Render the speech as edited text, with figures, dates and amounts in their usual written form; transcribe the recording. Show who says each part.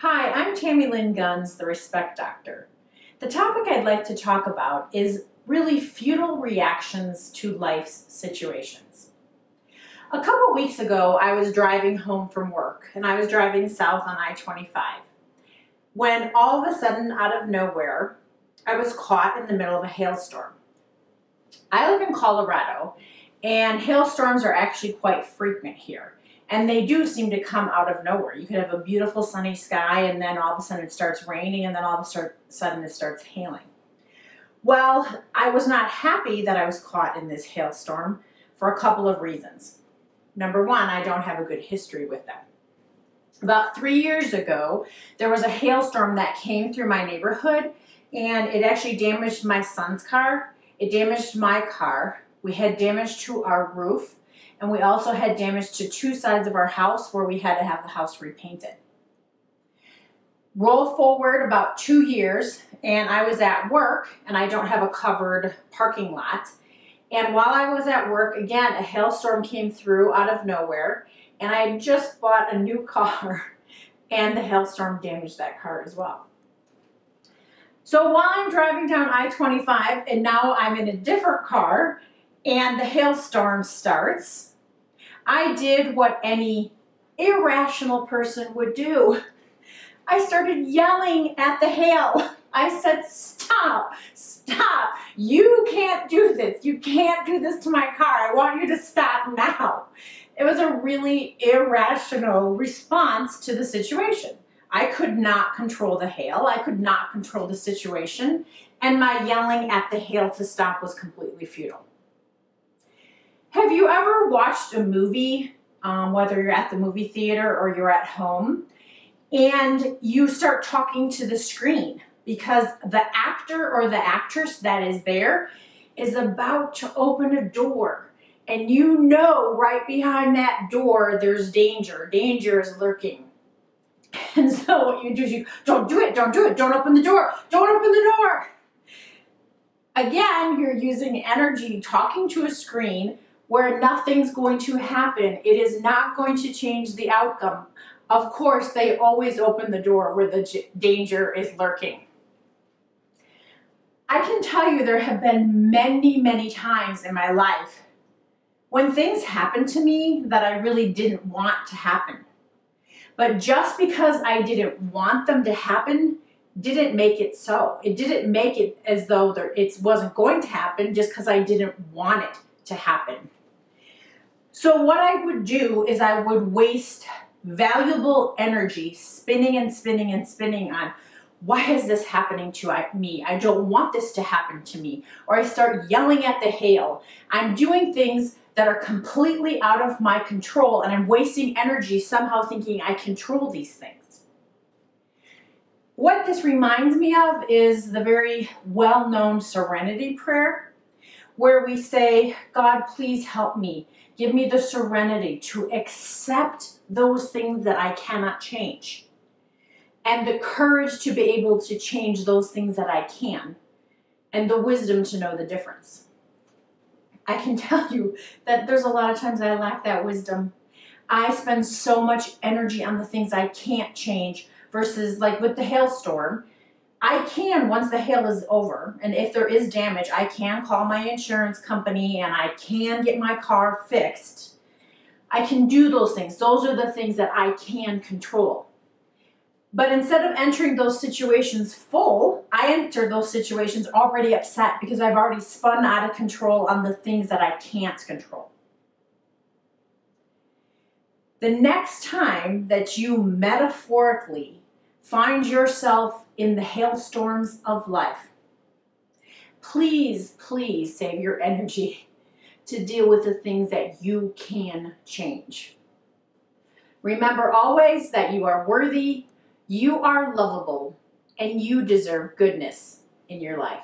Speaker 1: Hi, I'm Tammy Lynn Guns, the Respect Doctor. The topic I'd like to talk about is really futile reactions to life's situations. A couple weeks ago, I was driving home from work, and I was driving south on I-25, when all of a sudden, out of nowhere, I was caught in the middle of a hailstorm. I live in Colorado, and hailstorms are actually quite frequent here. And they do seem to come out of nowhere. You could have a beautiful sunny sky and then all of a sudden it starts raining and then all of a sudden it starts hailing. Well, I was not happy that I was caught in this hailstorm for a couple of reasons. Number one, I don't have a good history with them. About 3 years ago, there was a hailstorm that came through my neighborhood and it actually damaged my son's car. It damaged my car. We had damage to our roof. And we also had damage to two sides of our house where we had to have the house repainted. Roll forward about 2 years and I was at work and I don't have a covered parking lot. And while I was at work, again, a hailstorm came through out of nowhere and I had just bought a new car and the hailstorm damaged that car as well. So while I'm driving down I-25 and now I'm in a different car and the hailstorm starts, I did what any irrational person would do. I started yelling at the hail. I said, stop, stop. You can't do this. You can't do this to my car. I want you to stop now. It was a really irrational response to the situation. I could not control the hail. I could not control the situation. And my yelling at the hail to stop was completely futile. Have you ever watched a movie, whether you're at the movie theater or you're at home, and you start talking to the screen because the actor or the actress that is there is about to open a door, and you know right behind that door there's danger. Danger is lurking. And so what you do is you, don't do it, don't do it, don't open the door, don't open the door. Again, you're using energy talking to a screen where nothing's going to happen. It is not going to change the outcome. Of course, they always open the door where the danger is lurking. I can tell you there have been many, many times in my life when things happen to me that I really didn't want to happen. But just because I didn't want them to happen didn't make it so. It didn't make it as though it wasn't going to happen just because I didn't want it to happen. So what I would do is I would waste valuable energy spinning and spinning and spinning on, why is this happening to me? I don't want this to happen to me. Or I start yelling at the hail. I'm doing things that are completely out of my control and I'm wasting energy somehow thinking I control these things. What this reminds me of is the very well-known serenity prayer, where we say, God, please help me. Give me the serenity to accept those things that I cannot change, and the courage to be able to change those things that I can, and the wisdom to know the difference. I can tell you that there's a lot of times I lack that wisdom. I spend so much energy on the things I can't change versus like with the hailstorm. I can, once the hail is over, and if there is damage, I can call my insurance company and I can get my car fixed. I can do those things. Those are the things that I can control. But instead of entering those situations full, I enter those situations already upset because I've already spun out of control on the things that I can't control. The next time that you metaphorically find yourself in the hailstorms of life, please, please save your energy to deal with the things that you can change. Remember always that you are worthy, you are lovable, and you deserve goodness in your life.